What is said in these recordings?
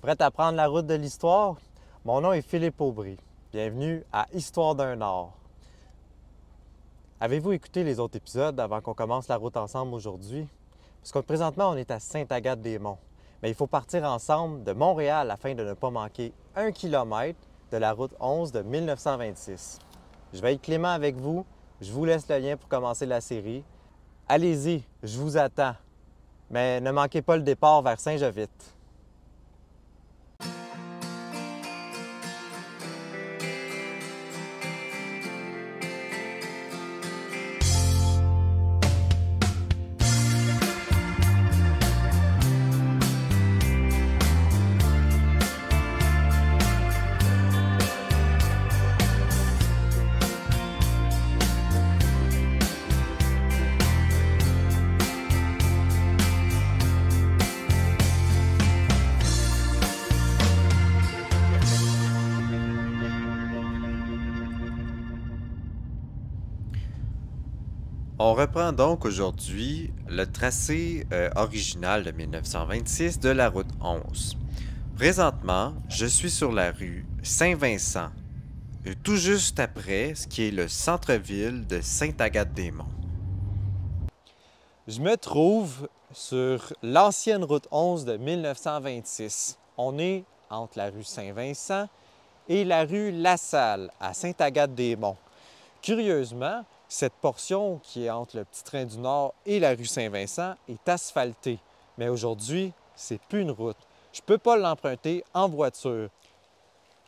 Prêt à prendre la route de l'histoire? Mon nom est Philippe Aubry. Bienvenue à Histoire d'un Nord. Avez-vous écouté les autres épisodes avant qu'on commence la route ensemble aujourd'hui? Parce que présentement, on est à Sainte-Agathe-des-Monts. Mais il faut partir ensemble de Montréal afin de ne pas manquer 1 kilomètre de la route 11 de 1926. Je vais être clément avec vous. Je vous laisse le lien pour commencer la série. Allez-y, je vous attends. Mais ne manquez pas le départ vers Saint-Jovite. On reprend donc aujourd'hui le tracé original de 1926 de la route 11. Présentement, je suis sur la rue Saint-Vincent, tout juste après ce qui est le centre-ville de Sainte-Agathe-des-Monts. Je me trouve sur l'ancienne route 11 de 1926. On est entre la rue Saint-Vincent et la rue Lassalle à Sainte-Agathe-des-Monts. Curieusement, cette portion qui est entre le Petit Train du Nord et la rue Saint-Vincent est asphaltée. Mais aujourd'hui, c'est plus une route. Je ne peux pas l'emprunter en voiture.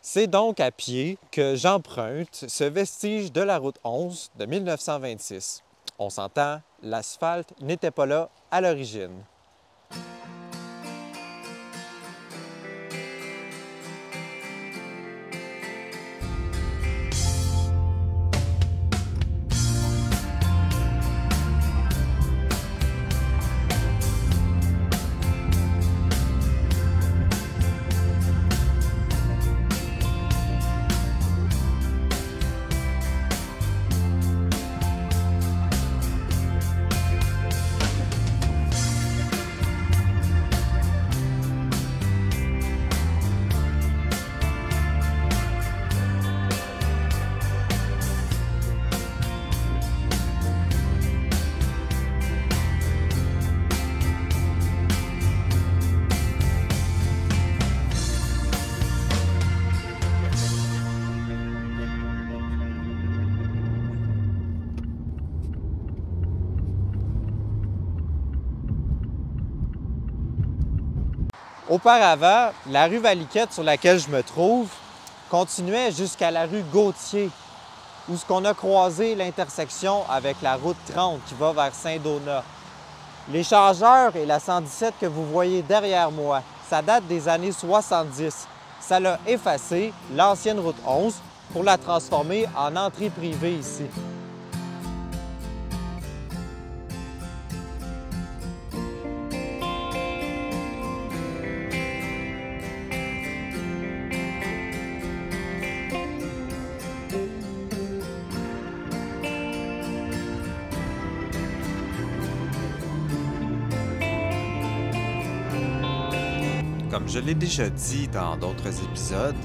C'est donc à pied que j'emprunte ce vestige de la route 11 de 1926. On s'entend, l'asphalte n'était pas là à l'origine. Auparavant, la rue Valiquette sur laquelle je me trouve continuait jusqu'à la rue Gauthier, où on a croisé l'intersection avec la route 30 qui va vers Saint-Donat. Les chargeurs et la 117 que vous voyez derrière moi, ça date des années 70. Ça l'a effacé, l'ancienne route 11, pour la transformer en entrée privée ici. Comme je l'ai déjà dit dans d'autres épisodes,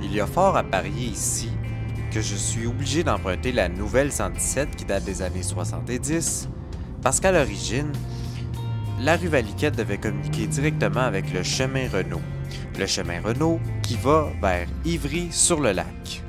il y a fort à parier ici que je suis obligé d'emprunter la nouvelle 117 qui date des années 70 parce qu'à l'origine, la rue Valiquette devait communiquer directement avec le chemin Renault. Le chemin Renault qui va vers Ivry-sur-le-Lac.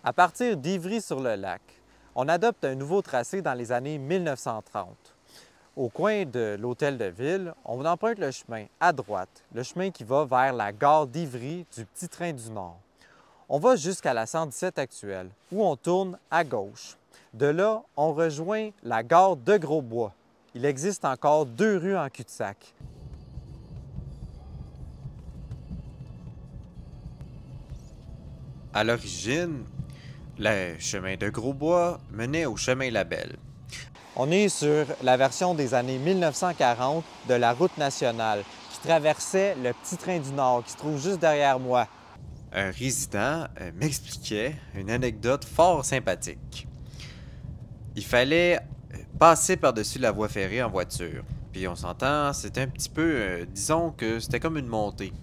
À partir d'Ivry-sur-le-Lac, on adopte un nouveau tracé dans les années 1930. Au coin de l'hôtel de ville, on emprunte le chemin à droite, le chemin qui va vers la gare d'Ivry du Petit Train du Nord. On va jusqu'à la 117 actuelle, où on tourne à gauche. De là, on rejoint la gare de Grosbois. Il existe encore 2 rues en cul-de-sac. À l'origine, le chemin de Grosbois menait au chemin Labelle. On est sur la version des années 1940 de la route nationale qui traversait le Petit Train du Nord qui se trouve juste derrière moi. Un résident m'expliquait une anecdote fort sympathique. Il fallait passer par-dessus la voie ferrée en voiture. Puis on s'entend, c'était un petit peu, disons que c'était comme une montée.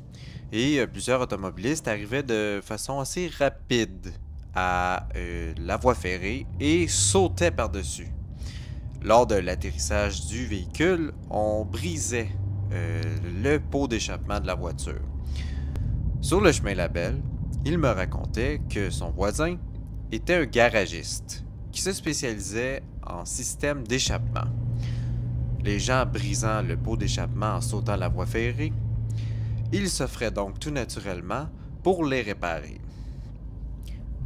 Et plusieurs automobilistes arrivaient de façon assez rapide à la voie ferrée et sautaient par-dessus. Lors de l'atterrissage du véhicule, on brisait le pot d'échappement de la voiture. Sur le chemin Labelle, il me racontait que son voisin était un garagiste qui se spécialisait en système d'échappement. Les gens brisant le pot d'échappement en sautant la voie ferrée, il s'offrait donc tout naturellement pour les réparer.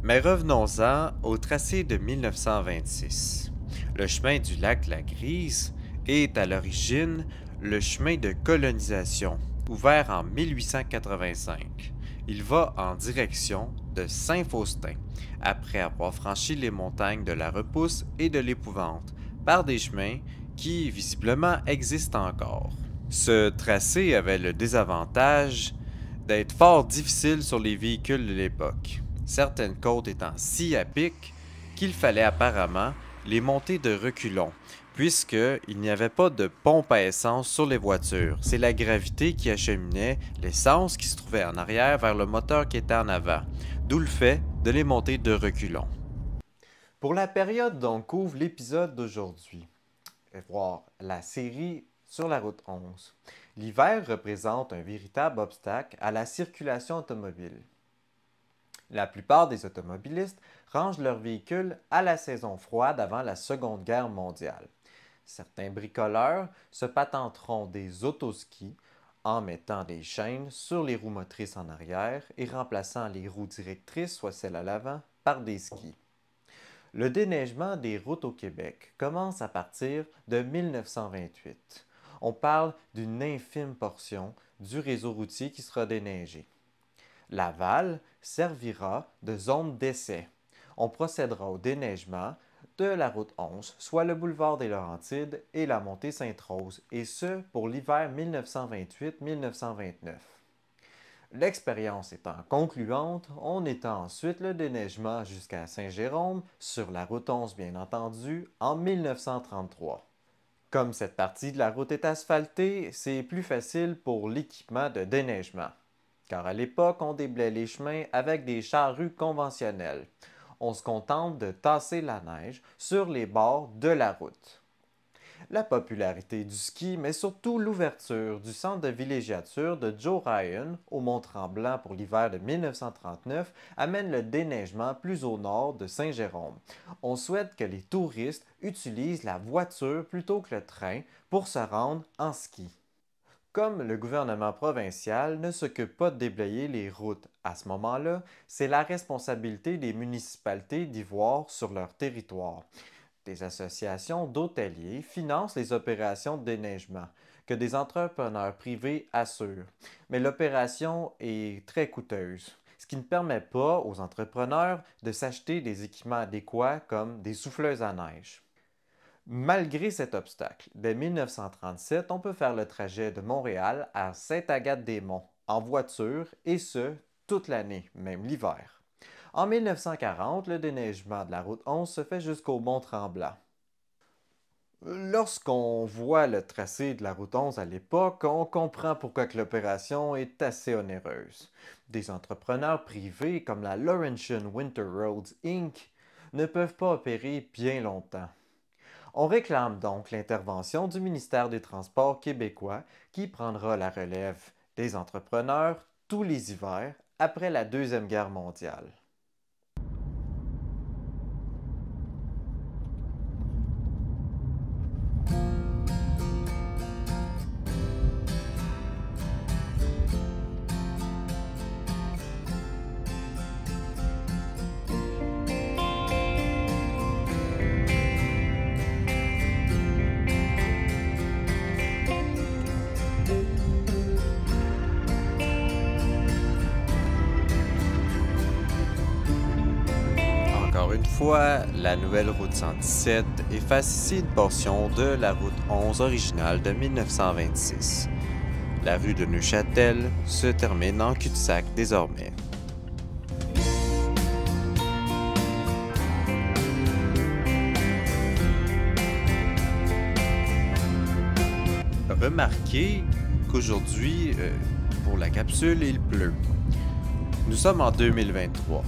Mais revenons-en au tracé de 1926. Le chemin du lac La Grise est à l'origine le chemin de colonisation, ouvert en 1885. Il va en direction de Saint-Faustin, après avoir franchi les montagnes de la Repousse et de l'Épouvante, par des chemins qui, visiblement, existent encore. Ce tracé avait le désavantage d'être fort difficile sur les véhicules de l'époque, certaines côtes étant si à pic qu'il fallait apparemment les monter de reculons, puisqu'il n'y avait pas de pompe à essence sur les voitures. C'est la gravité qui acheminait l'essence qui se trouvait en arrière vers le moteur qui était en avant, d'où le fait de les monter de reculons. Pour la période dont couvre l'épisode d'aujourd'hui, voir la série sur la route 11, l'hiver représente un véritable obstacle à la circulation automobile. La plupart des automobilistes rangent leurs véhicules à la saison froide avant la Seconde Guerre mondiale. Certains bricoleurs se patenteront des autoskis en mettant des chaînes sur les roues motrices en arrière et remplaçant les roues directrices, soit celles à l'avant, par des skis. Le déneigement des routes au Québec commence à partir de 1928. On parle d'une infime portion du réseau routier qui sera déneigé. Laval servira de zone d'essai. On procédera au déneigement de la route 11, soit le boulevard des Laurentides et la montée Sainte-Rose, et ce pour l'hiver 1928-1929. L'expérience étant concluante, on étend ensuite le déneigement jusqu'à Saint-Jérôme, sur la route 11 bien entendu, en 1933. Comme cette partie de la route est asphaltée, c'est plus facile pour l'équipement de déneigement. Car à l'époque, on déblaye les chemins avec des charrues conventionnelles. On se contente de tasser la neige sur les bords de la route. La popularité du ski, mais surtout l'ouverture du centre de villégiature de Joe Ryan au Mont-Tremblant pour l'hiver de 1939 amène le déneigement plus au nord de Saint-Jérôme. On souhaite que les touristes utilisent la voiture plutôt que le train pour se rendre en ski. Comme le gouvernement provincial ne s'occupe pas de déblayer les routes à ce moment-là, c'est la responsabilité des municipalités d'y voir sur leur territoire. Des associations d'hôteliers financent les opérations de déneigement que des entrepreneurs privés assurent. Mais l'opération est très coûteuse, ce qui ne permet pas aux entrepreneurs de s'acheter des équipements adéquats comme des souffleuses à neige. Malgré cet obstacle, dès 1937, on peut faire le trajet de Montréal à Sainte-Agathe-des-Monts en voiture et ce, toute l'année, même l'hiver. En 1940, le déneigement de la route 11 se fait jusqu'au Mont-Tremblant. Lorsqu'on voit le tracé de la route 11 à l'époque, on comprend pourquoi l'opération est assez onéreuse. Des entrepreneurs privés comme la Laurentian Winter Roads Inc. ne peuvent pas opérer bien longtemps. On réclame donc l'intervention du ministère des Transports québécois qui prendra la relève des entrepreneurs tous les hivers après la Deuxième Guerre mondiale. fois, la nouvelle route 117 efface ici une portion de la route 11 originale de 1926. La rue de Neuchâtel se termine en cul-de-sac désormais. Remarquez qu'aujourd'hui, pour la capsule, il pleut. Nous sommes en 2023.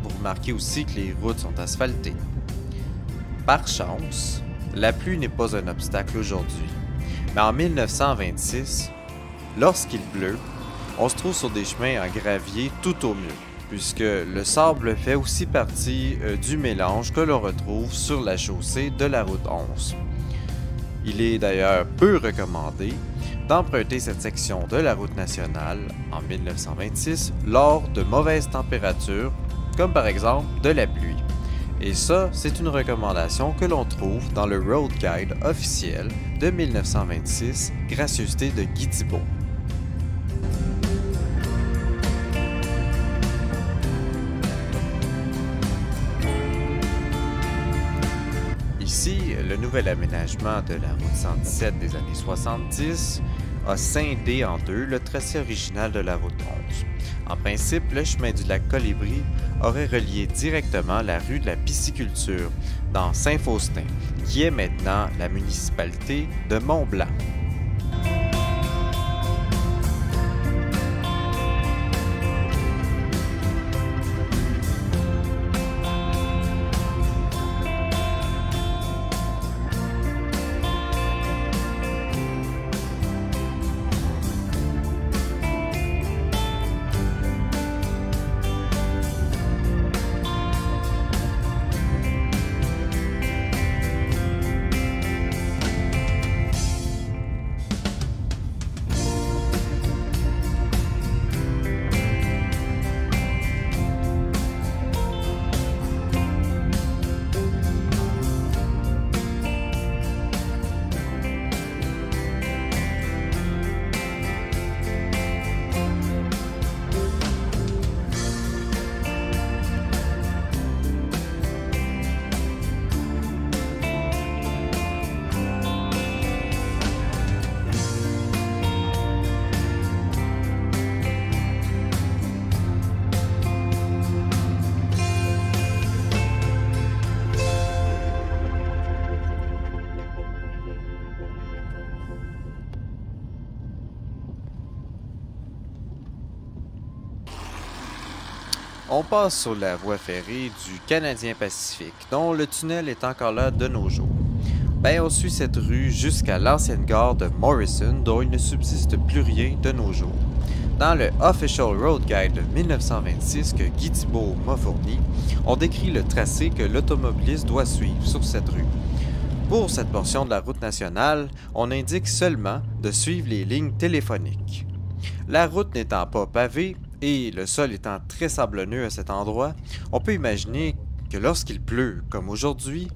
Vous remarquez aussi que les routes sont asphaltées. Par chance, la pluie n'est pas un obstacle aujourd'hui. Mais en 1926, lorsqu'il pleut, on se trouve sur des chemins en gravier tout au mieux, puisque le sable fait aussi partie du mélange que l'on retrouve sur la chaussée de la route 11. Il est d'ailleurs peu recommandé d'emprunter cette section de la route nationale en 1926 lors de mauvaises températures, comme par exemple de la pluie. Et ça, c'est une recommandation que l'on trouve dans le Road Guide officiel de 1926, gracieuseté de Guy Thibault. Ici, le nouvel aménagement de la route 117 des années 70 a scindé en deux le tracé original de la route 11. En principe, le chemin du lac Colibri aurait relié directement la rue de la Pisciculture dans Saint-Faustin, qui est maintenant la municipalité de Mont-Blanc. On passe sur la voie ferrée du Canadien Pacifique, dont le tunnel est encore là de nos jours. On suit cette rue jusqu'à l'ancienne gare de Morrison, dont il ne subsiste plus rien de nos jours. Dans le Official Road Guide de 1926 que Guy Thibault m'a fourni, on décrit le tracé que l'automobiliste doit suivre sur cette rue. Pour cette portion de la route nationale, on indique seulement de suivre les lignes téléphoniques. La route n'étant pas pavée, et le sol étant très sablonneux à cet endroit, on peut imaginer que lorsqu'il pleut, comme aujourd'hui,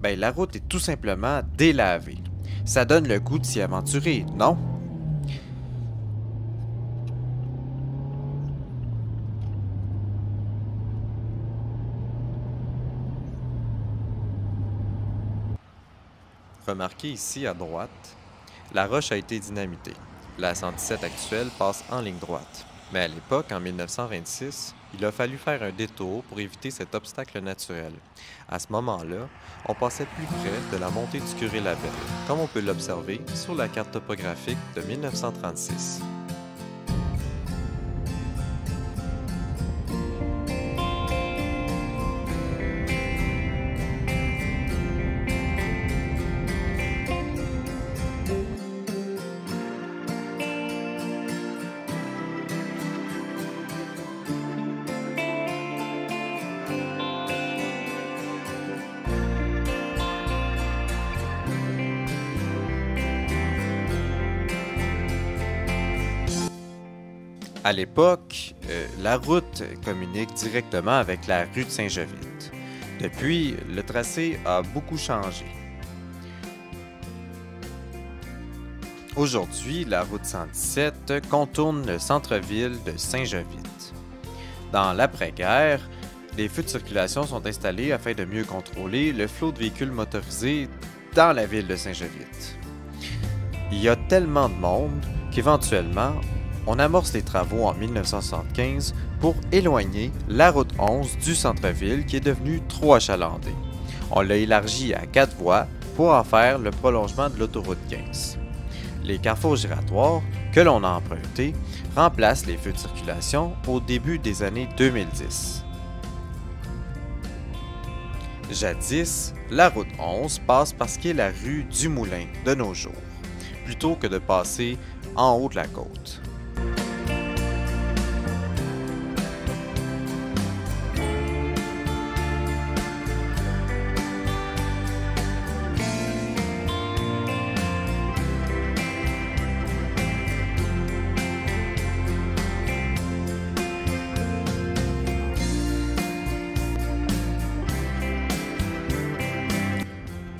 la route est tout simplement délavée. Ça donne le goût de s'y aventurer, non? Remarquez ici à droite, la roche a été dynamitée. La 117 actuelle passe en ligne droite. Mais à l'époque, en 1926, il a fallu faire un détour pour éviter cet obstacle naturel. À ce moment-là, on passait plus près de la montée du Curé-Labelle, comme on peut l'observer sur la carte topographique de 1936. À l'époque, la route communique directement avec la rue de Saint-Jovite. Depuis, le tracé a beaucoup changé. Aujourd'hui, la route 117 contourne le centre-ville de Saint-Jovite. Dans l'après-guerre, des feux de circulation sont installés afin de mieux contrôler le flot de véhicules motorisés dans la ville de Saint-Jovite. Il y a tellement de monde qu'éventuellement, on amorce les travaux en 1975 pour éloigner la route 11 du centre-ville qui est devenue trop achalandée. On l'a élargie à 4 voies pour en faire le prolongement de l'autoroute 15. Les carrefours giratoires que l'on a empruntés remplacent les feux de circulation au début des années 2010. Jadis, la route 11 passe par ce qui est la rue du Moulin de nos jours, plutôt que de passer en haut de la côte.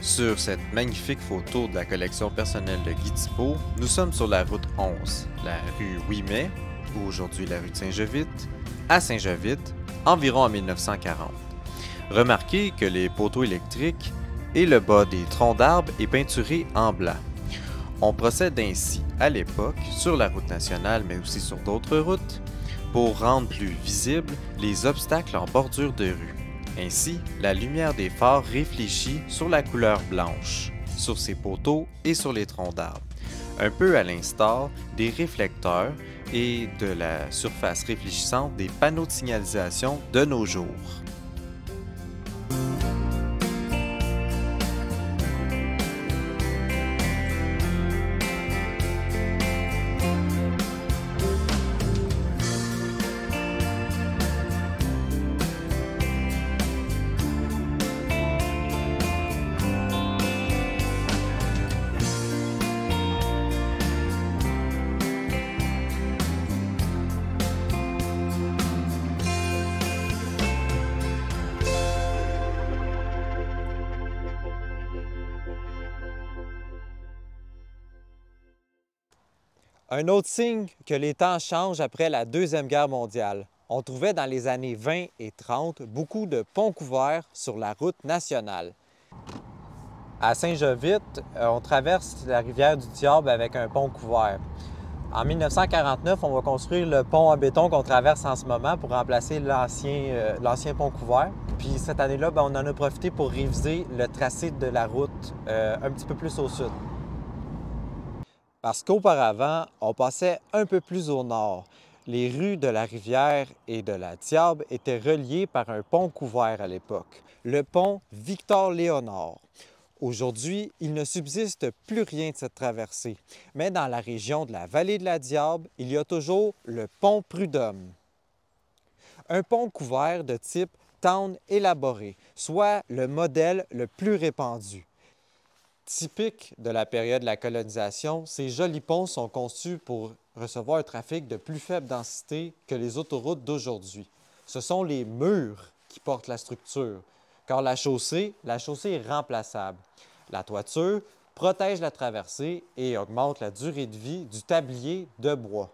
Sur cette magnifique photo de la collection personnelle de Guy Thibault, nous sommes sur la route 11, la rue Ouimet, ou aujourd'hui la rue de Saint-Jovite, à Saint-Jovite, environ en 1940. Remarquez que les poteaux électriques et le bas des troncs d'arbres est peinturé en blanc. On procède ainsi à l'époque sur la route nationale mais aussi sur d'autres routes pour rendre plus visibles les obstacles en bordure de rue. Ainsi, la lumière des phares réfléchit sur la couleur blanche, sur ces poteaux et sur les troncs d'arbres, un peu à l'instar des réflecteurs et de la surface réfléchissante des panneaux de signalisation de nos jours. Un autre signe que les temps changent après la Deuxième Guerre mondiale. On trouvait dans les années 20 et 30 beaucoup de ponts couverts sur la route nationale. À Saint-Jovite, on traverse la rivière du Diable avec un pont couvert. En 1949, on va construire le pont en béton qu'on traverse en ce moment pour remplacer l'ancien pont couvert. Puis cette année-là, on en a profité pour réviser le tracé de la route un petit peu plus au sud. Parce qu'auparavant, on passait un peu plus au nord. Les rues de la rivière et de la Diable étaient reliées par un pont couvert à l'époque, le pont Victor-Léonard. Aujourd'hui, il ne subsiste plus rien de cette traversée, mais dans la région de la vallée de la Diable, il y a toujours le pont Prud'homme. Un pont couvert de type tendre élaboré, soit le modèle le plus répandu. Typique de la période de la colonisation, ces jolis ponts sont conçus pour recevoir un trafic de plus faible densité que les autoroutes d'aujourd'hui. Ce sont les murs qui portent la structure, car la chaussée est remplaçable. La toiture protège la traversée et augmente la durée de vie du tablier de bois.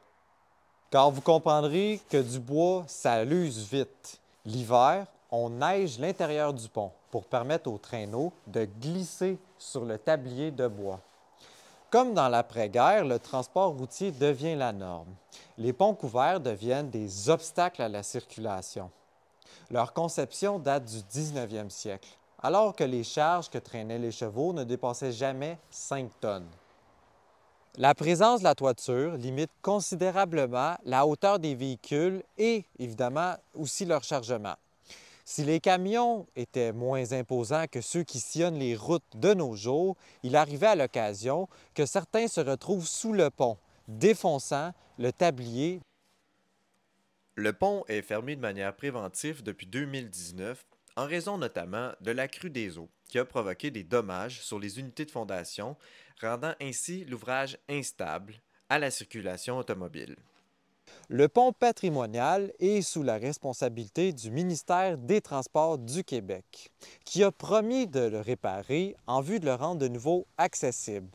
Car vous comprendrez que du bois, ça l'use vite. L'hiver, on neige l'intérieur du pont pour permettre aux traîneaux de glisser sur le tablier de bois. Comme dans l'après-guerre, le transport routier devient la norme. Les ponts couverts deviennent des obstacles à la circulation. Leur conception date du 19e siècle, alors que les charges que traînaient les chevaux ne dépassaient jamais 5 tonnes. La présence de la toiture limite considérablement la hauteur des véhicules et, évidemment, aussi leur chargement. Si les camions étaient moins imposants que ceux qui sillonnent les routes de nos jours, il arrivait à l'occasion que certains se retrouvent sous le pont, défonçant le tablier. Le pont est fermé de manière préventive depuis 2019, en raison notamment de la crue des eaux, qui a provoqué des dommages sur les unités de fondation, rendant ainsi l'ouvrage instable à la circulation automobile. Le pont patrimonial est sous la responsabilité du ministère des Transports du Québec, qui a promis de le réparer en vue de le rendre de nouveau accessible.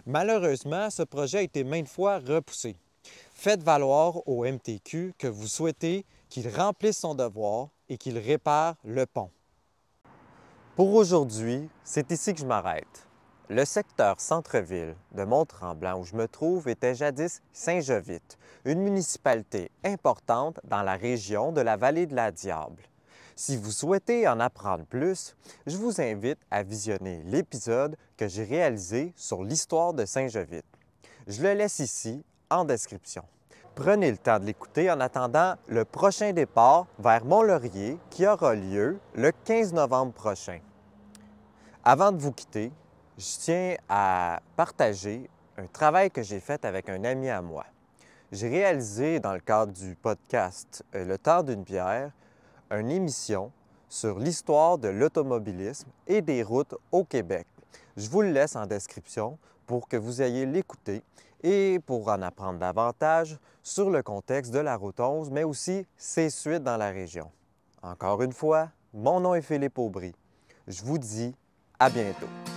Malheureusement, ce projet a été maintes fois repoussé. Faites valoir au MTQ que vous souhaitez qu'il remplisse son devoir et qu'il répare le pont. Pour aujourd'hui, c'est ici que je m'arrête. Le secteur centre-ville de Mont-Tremblant où je me trouve était jadis Saint-Jovite, une municipalité importante dans la région de la vallée de la Diable. Si vous souhaitez en apprendre plus, je vous invite à visionner l'épisode que j'ai réalisé sur l'histoire de Saint-Jovite. Je le laisse ici en description. Prenez le temps de l'écouter en attendant le prochain départ vers Mont-Laurier qui aura lieu le 15 novembre prochain. Avant de vous quitter, je tiens à partager un travail que j'ai fait avec un ami à moi. J'ai réalisé dans le cadre du podcast Le temps d'une bière une émission sur l'histoire de l'automobilisme et des routes au Québec. Je vous le laisse en description pour que vous ayez l'écouter et pour en apprendre davantage sur le contexte de la route 11, mais aussi ses suites dans la région. Encore une fois, mon nom est Philippe Aubry. Je vous dis à bientôt.